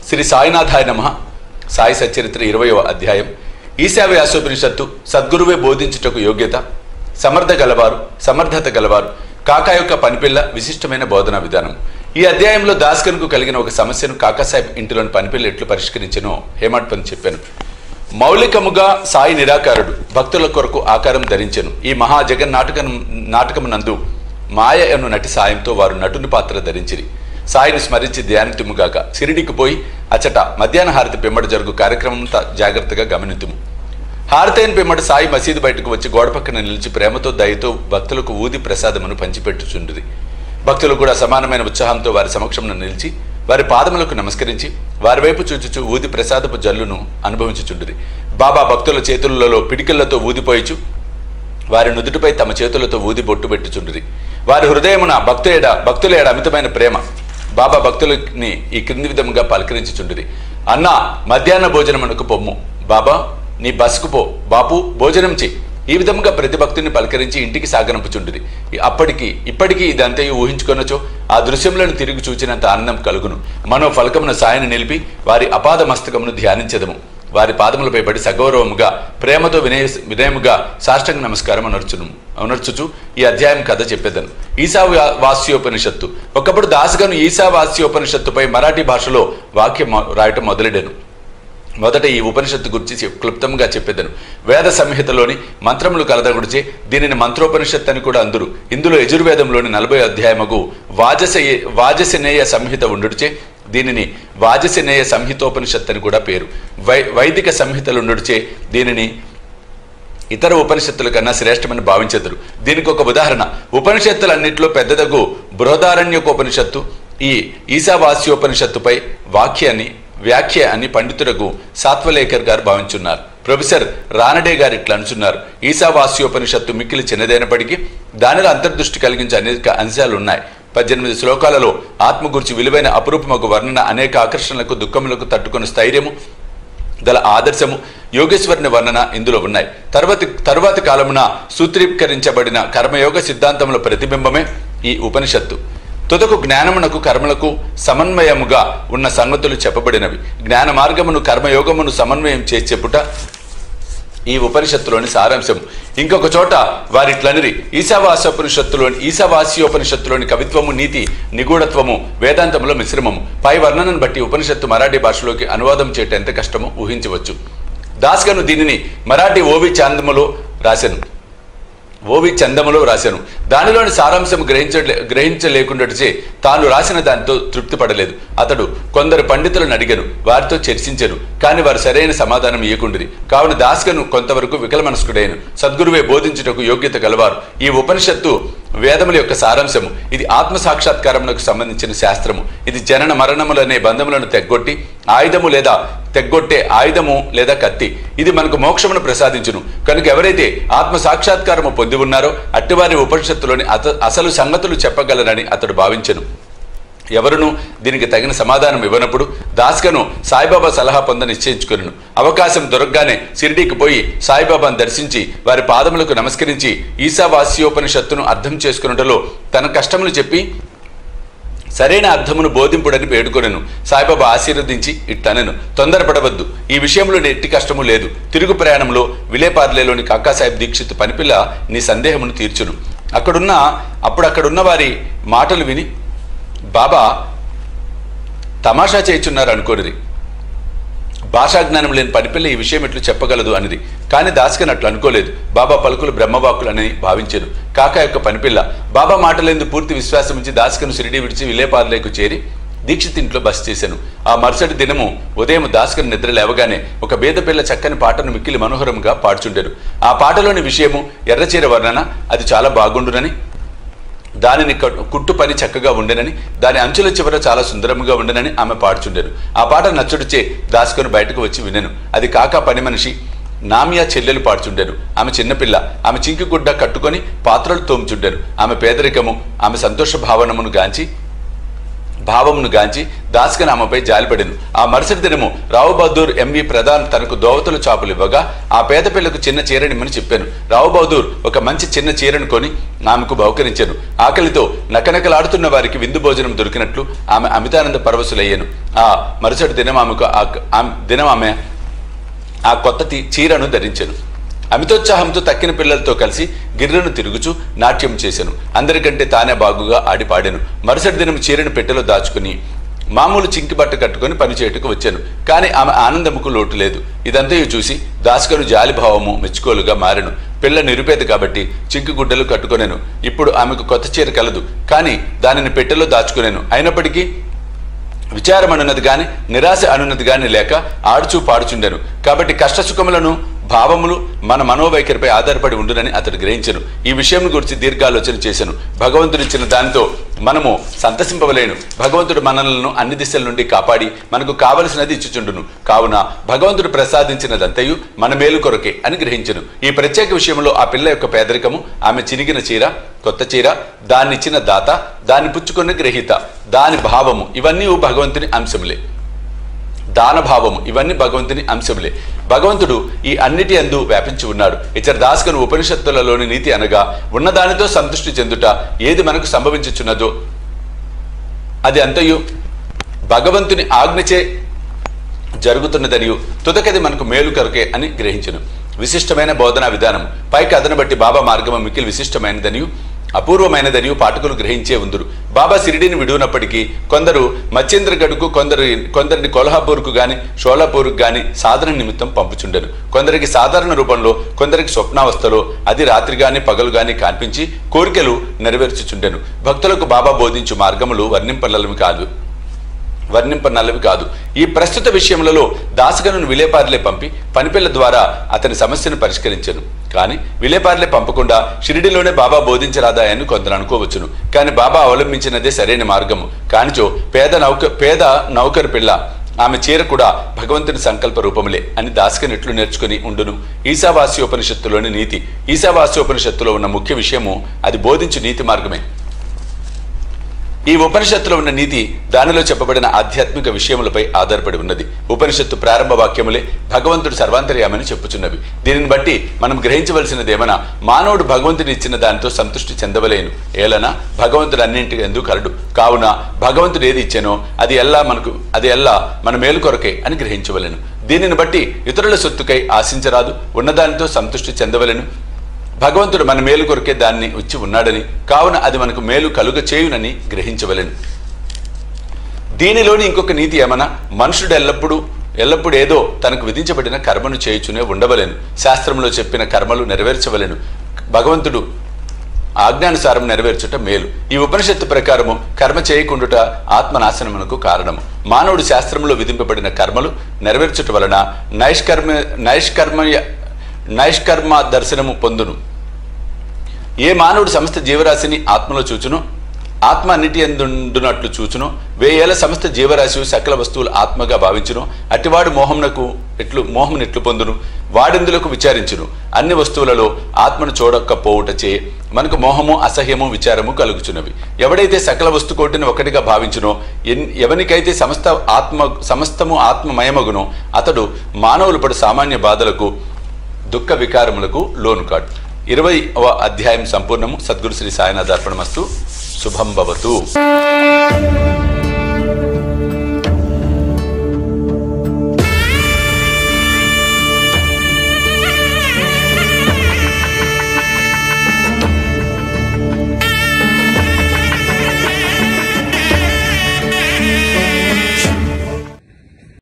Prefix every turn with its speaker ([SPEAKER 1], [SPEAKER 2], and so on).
[SPEAKER 1] శ్రీ సాయినాథాయ నమః. సాయి సచ్చరిత్ర 20వ అధ్యాయం. ఈశావ్యాసోపనిషత్తు సద్గురువే బోధించుటకు యోగ్యత, సమర్థత గలవారు, కాకా యొక్క పనిపిల్ల, విశిష్టమైన బోధనా విధానం. ఈ అధ్యాయంలో దాస్కన్కు కలిగిన ఒక సమస్యను కాకాసాహెబ్ ఇంటిలోని పనిపిల్ల ఎట్లు పరిష్కరించనో హేమాడ్ పంత్ చెప్పాను. మౌలికముగా సాయి నిరాకారుడు, భక్తుల కొరకు ఆకారం ధరించెను. ఈ మహా నాటకమునందు మాయ అను నటి సాయంతో వారు నటుని పాత్ర ధరించిరి. సాయిని స్మరించి ధ్యానితుముగాక. షిరిడికి పోయి అచ్చట మధ్యాహ్న హారతి పిమ్మట జరుగు కార్యక్రమం జాగ్రత్తగా గమనితుము. హారతైన పిమ్మట సాయి మసీదు బయటకు వచ్చి గోడ పక్కన నిలిచి ప్రేమతో దయతో భక్తులకు ఊది ప్రసాదమును పంచిపెట్టుచుండిరి. భక్తులు కూడా సమానమైన ఉత్సాహంతో వారి సమక్షంలో నిలిచి వారి పాదములకు నమస్కరించి వారి వైపు చూచుచు ఊది ప్రసాదపు జల్లును అనుభవించుచుండిరి. బాబా భక్తుల చేతులలో పిడికిళ్లతో ఊదిపోయిచు వారి నుదుటిపై తమ చేతులతో ఊది బొట్టు పెట్టుచుండిరి. వారి హృదయమున భక్తుల ఏడ అమితమైన ప్రేమ. బాబా భక్తులని ఈ క్రింది విధముగా పలకరించుచుండిరి. అన్నా, మధ్యాహ్న భోజనమునకు పొమ్ము. బాబా, నీ బస్కు పో. బాపు, భోజనం చెయ్యి. ఈ విధముగా ప్రతి భక్తుని పలకరించి ఇంటికి సాగనంపుచుండిరి. ఇప్పటికీ ఇదంతయు ఊహించుకొనచో ఆ దృశ్యములను తిరిగి చూచినంత ఆనందం కలుగును. మనో ఫలకమున సాయిని నిలిపి వారి అపాద మస్తకమును ధ్యానించదము. వారి పాదములపై పడి సగౌరవముగా ప్రేమతో వినయముగా సాష్టాంగ నమస్కారం అనర్చుచు ఈ అధ్యాయం కథ చెప్పేదను. ఈశావాస్యోపనిషత్తు. ఒకప్పుడు దాసగను ఈశావాస్యోపనిషత్తుపై మరాఠీ భాషలో వాక్యం రాయటం మొదలెడాను. మొదట ఈ ఉపనిషత్తు గురించి క్లుప్తంగా చెప్పేదను. వేద సంహితలోని మంత్రములు కలదగుడిచే దీనిని మంత్రోపనిషత్తు అని కూడా అందురు. ఇందులో యజుర్వేదంలోని 40వ అధ్యాయముకు వాజసనేయ సంహిత ఉండుడిచే దీనిని వాజసనేయ సంహితోపనిషత్తు అని కూడా పేరు. వైదిక సంహితలుండుడిచే దీనిని ఇతర ఉపనిషత్తుల కన్నా శ్రేష్టమని భావించెదరు. దీనికి ఒక ఉదాహరణ ఉపనిషత్తులన్నింటిలో పెద్దదగు బృహదారణ్యకోపనిషత్తు ఈ ఈశావాస్యోపనిషత్తుపై వ్యాఖ్య అని పండితులకు సాత్వలేకర్ గారు భావించున్నారు. ప్రొఫెసర్ రానడే గారు ఇట్లా అనుచున్నారు. ఈశావాస్యోపనిషత్తు మిక్కిలి చిన్నదైనప్పటికీ దానిలో అంతర్దృష్టి కలిగించే అనేక అంశాలు ఉన్నాయి. 18 శ్లోకాలలో ఆత్మ గురించి విలువైన అపురూపమగు వర్ణన, అనేక ఆకర్షణలకు దుఃఖములకు తట్టుకుని స్థైర్యము గల ఆదర్శము, యోగేశ్వరుని వర్ణన ఇందులో ఉన్నాయి. తరువాతి కాలమున సూత్రీకరించబడిన కర్మయోగ సిద్ధాంతముల ప్రతిబింబమే ఈ ఉపనిషత్తు. తుదకు జ్ఞానమునకు కర్మలకు సమన్వయముగా ఉన్న సంగతులు చెప్పబడినవి. జ్ఞాన మార్గమును కర్మయోగమును సమన్వయం చేసి చెప్పుట ఈ ఉపనిషత్తులోని సారాంశం. ఇంకొక చోట వారిట్లనిరి. ఈశావాస్యోపనిషత్తులోని కవిత్వము, నీతి, నిగూఢత్వము వేదాంతముల మిశ్రమము. పై వర్ణనను బట్టి ఉపనిషత్తు మరాఠీ భాషలోకి అనువాదం చేయటం ఎంత కష్టమో ఊహించవచ్చు. దాస్గను దీనిని మరాఠీ ఓవి చందములో రాశాను. దానిలోని సారాంశం గ్రహించలేకుండాచే తాను రాసిన దానితో తృప్తి పడలేదు. అతడు కొందరు పండితులను అడిగాను, వారితో చర్చించాను. కానీ వారు సరైన సమాధానం ఇయ్యకుండిరి. కావున దాస్గను కొంతవరకు వికలమనస్కుడైన సద్గురువే బోధించుటకు యోగ్యత గలవారు. ఈ ఉపనిషత్తు వేదముల యొక్క సారాంశము. ఇది ఆత్మ సాక్షాత్కారమునకు సంబంధించిన శాస్త్రము. ఇది జనన మరణములనే బంధములను తెగ్గొట్టే ఆయుధము లేదా కత్తి. ఇది మనకు మోక్షమును ప్రసాదించును. కనుక ఎవరైతే ఆత్మ సాక్షాత్కారము పొంది ఉన్నారో అట్టివారి ఉపనిషత్తులోని అసలు సంగతులు చెప్పగలరని అతడు భావించెను. ఎవరునూ దీనికి తగిన సమాధానం ఇవ్వనప్పుడు దాస్గను సాయిబాబా సలహా పొంద నిశ్చయించుకును. అవకాశం దొరకగానే షిరిడీకి పోయి సాయిబాబాను దర్శించి వారి పాదములకు నమస్కరించి ఈశావాస్యోపనిషత్తును అర్థం చేసుకున్నటలో తన కష్టములు చెప్పి సరైన అర్థమును బోధింపుడని వేడుకొనెను. సాయిబాబా ఆశీర్వదించి ఇట్టనెను, తొందరపడవద్దు. ఈ విషయంలో ఎట్టి కష్టము లేదు. తిరుగు ప్రయాణంలో విలేపార్లేలోని కాకాసాహెబ్ దీక్షిత్ పనిపిల్ల నీ సందేహమును తీర్చును. అక్కడున్న వారి మాటలు విని బాబా తమాషా చేయుచున్నారు అనుకోనిది. భాషాజ్ఞానం లేని పనిపిల్ల ఈ విషయం ఎట్లు చెప్పగలదు అనిది. కానీ దాస్గన్ అట్లు అనుకోలేదు. బాబా పలుకులు బ్రహ్మవాక్కులు అని భావించాను. కాకా యొక్క పనిపిల్ల బాబా మాటలందు పూర్తి విశ్వాసం ఉంచి దాస్గను షిరిడీ విడిచి విలేపార్లేకు చేరి దీక్షిత్ ఇంట్లో బస చేశాను. ఆ మరుసటి దినము ఉదయం దాస్గను నిద్ర లేవగానే ఒక బేద పిల్ల చక్కని పాటను మిక్కిలి మనోహరంగా పాడుచుండెను. ఆ పాటలోని విషయము ఎర్రచీర వర్ణన, అది చాలా బాగుండునని, దానిని కుట్టు పని చక్కగా ఉండెనని, దాని అంచుల చివర చాలా సుందరముగా ఉండెనని ఆమె పాడుచుండెను. ఆ పాట నచ్చుడిచే దాస్గను బయటకు వచ్చి వినెను. అది కాకా పని మనిషి నామియా చెల్లెలు పాడుచుండెను. ఆమె చిన్నపిల్ల. ఆమె చింకి గుడ్డ కట్టుకొని పాత్రలు తోముచుండెను. ఆమె పేదరికము, ఆమె సంతోష భావనమును గాంచి భావమును గాంచి దాస్కన్ ఆమెపై జాలిపడెను. ఆ మరుసటి దినము రావు బహదూర్ ఎంవి ప్రధాన్ తనకు దోవతుల చాపులు ఇవ్వగా ఆ పేద పిల్లకు చిన్న చీరనిమ్మని చెప్పాను. రావు బహదూర్ ఒక మంచి చిన్న చీరను కొని ఆమెకు బహుకరించాను. ఆకలితో నకనకలాడుతున్న వారికి విందు భోజనం దొరికినట్లు ఆమె అమితానంద పరవశులయ్యాను. ఆ మరుసటి దినం ఆమె ఆ కొత్త చీరను ధరించాను. అమితోత్సాహంతో తక్కిన పిల్లలతో కలిసి గిర్రను తిరుగుచూ నాట్యం చేశాను. అందరికంటే తానే బాగుగా ఆడి పాడాను. మరుసటి దినం చీరను పెట్టెలో దాచుకుని మామూలు చింకి బట్ట కట్టుకుని పనిచేయటకు వచ్చాను. కానీ ఆమె ఆనందముకు లోటు లేదు. ఇదంతా చూసి దాస్కను జాలిభావము మెచ్చుకోలుగా మారెను. పిల్ల నిరుపేద కాబట్టి చింకి గుడ్డలు కట్టుకొనేను. ఇప్పుడు ఆమెకు కొత్త చీర కలదు, కానీ దానిని పెట్టెలో దాచుకునేను. అయినప్పటికీ విచారం అనున్నది గాని నిరాశ అనున్నది గాని లేక ఆడుచూ పాడుచుండెను. కాబట్టి కష్టసుఖములను భావములు మన మనోవైఖరిపై ఆధారపడి ఉండునని అతడు గ్రహించెను. ఈ విషయం గురించి దీర్ఘాలోచన చేశాను. భగవంతుడిచ్చిన దానితో మనము సంతసింపవలేను. భగవంతుడు మనలను అన్ని దిశల నుండి కాపాడి మనకు కావలసినది ఇచ్చుచుండును. కావున భగవంతుడు ప్రసాదించినదంతయు మన మేలు కొరకే అని గ్రహించెను. ఈ ప్రత్యేక విషయంలో ఆ పిల్ల యొక్క పేదరికము, ఆమె చినిగిన చీర, కొత్త చీర, దాన్నిచ్చిన దాత, దాన్ని పుచ్చుకున్న గ్రహీత, దాని భావము ఇవన్నీ భగవంతుని అంశములే. దానభావము ఇవన్నీ భగవంతుని అంశములే. భగవంతుడు ఈ అన్నిటి అందు వ్యాపించి ఉన్నాడు. ఇతర దాస్కను ఉపనిషత్తులలోని నీతి అనగా ఉన్నదానితో సంతృష్టి చెందుట ఏది మనకు సంభవించుచున్నదో అది అంతయు భగవంతుని ఆజ్ఞచే జరుగుతున్నదనియు తుదకది మనకు మేలు కొరకే అని గ్రహించను. విశిష్టమైన బోధనా విధానం పైకి అదను బట్టి బాబా మార్గము మిక్కిలి విశిష్టమైనదనియు అపూర్వమైనదనియు పాఠకులు గ్రహించే ఉందురు. బాబా సిరిడిని విడునప్పటికీ కొందరు మచ్చేంద్రగఢ్కు, కొందరిని కొల్హాపూర్కు గాని షోలాపూర్కు గాని సాధన నిమిత్తం పంపుచుండెను. కొందరికి సాధారణ రూపంలో, కొందరికి స్వప్నావస్థలో, అది రాత్రి గాని పగలు గాని కనిపించి కోరికలు నెరవేర్చుచుండెను. భక్తులకు బాబా బోధించు మార్గములు వర్ణింపనల్లవి కాదు. ఈ ప్రస్తుత విషయములలో దాసగనును విలేపార్లే పంపి పనిపిల్ల ద్వారా అతని సమస్యను పరిష్కరించెను. కానీ విలేపార్లే పంపకుండా షిరిడిలోనే బాబా బోధించరాదాయని కొందరు అనుకోవచ్చును. కానీ బాబా అవలంబించినదే సరైన మార్గము. కానిచో పేద నౌకరు పిల్ల, ఆమె చీర కూడా భగవంతుని సంకల్ప రూపములే అని దాస్కన్ ఎట్లు నేర్చుకుని ఉండును. ఈశావాస్యోపనిషత్తులోని నీతి, ఈశావాస్యోపనిషత్తులో ఉన్న ముఖ్య విషయము అది బోధించు నీతి మార్గమే. ఈ ఉపనిషత్తులో ఉన్న నీతి దానిలో చెప్పబడిన ఆధ్యాత్మిక విషయములపై ఆధారపడి ఉన్నది. ఉపనిషత్తు ప్రారంభ వాక్యములే భగవంతుడు సర్వాంతర్యామని చెప్పుచున్నవి. దీనిని బట్టి మనం గ్రహించవలసినదేమనా, మానవుడు భగవంతుని ఇచ్చిన దానితో సంతృష్టి చెందవలేను. ఏలనా భగవంతుడు అన్నింటి ఎందుకు కలడు. కావున భగవంతుడు ఏది ఇచ్చానో అది ఎల్లా మన మేలు కొరకే అని గ్రహించవలెను. దీనిని బట్టి ఇతరుల సొత్తుకై ఆశించరాదు. ఉన్నదానితో సంతృష్టి చెందవలెను. భగవంతుడు మన మేలు కొరకే దాన్ని వచ్చి ఉన్నాడని, కావున అది మనకు మేలు కలుగ చేయునని గ్రహించవలెను. దీనిలోని ఇంకొక నీతి ఏమన్నా, మనుషుడు ఎల్లప్పుడూ ఏదో తనకు విధించబడిన కర్మను చేయుచునే ఉండవలెను. శాస్త్రంలో చెప్పిన కర్మలు నెరవేర్చవలెను. భగవంతుడు ఆజ్ఞానుసారం నెరవేర్చుట మేలు. ఈ ఉపనిషత్తు ప్రకారము కర్మ చేయకుండుట ఆత్మనాశనమునకు కారణము. మానవుడు శాస్త్రంలో విధింపబడిన కర్మలు నెరవేర్చుట వలన నైష్కర్మ దర్శనము పొందును. ఏ మానవుడు సమస్త జీవరాశిని ఆత్మలో చూచునో, ఆత్మ అన్నిటి ఎందునట్లు చూచునో, 1000 ఏళ్ల సమస్త జీవరాశి సకల వస్తువులు ఆత్మగా భావించును, అట్టివాడు మోహమును ఎట్లు పొందును, వాడిందులకు విచారించును. అన్ని వస్తువులలో ఆత్మను చూడకపోవుటచే మనకు మోహము, అసహ్యము, విచారము కలుగుచున్నవి. ఎవడైతే సకల వస్తుకోటిని ఒకటిగా భావించునో, ఎవనికైతే సమస్తము ఆత్మమయమగునో అతడు మానవులు పడు సామాన్య బాధలకు, దుఃఖ వికారములకు లోను కాడు. 20వ అధ్యాయం సంపూర్ణము. సద్గురు శ్రీ సాయినాథ్ అర్పణమస్తు. శుభం భవతు.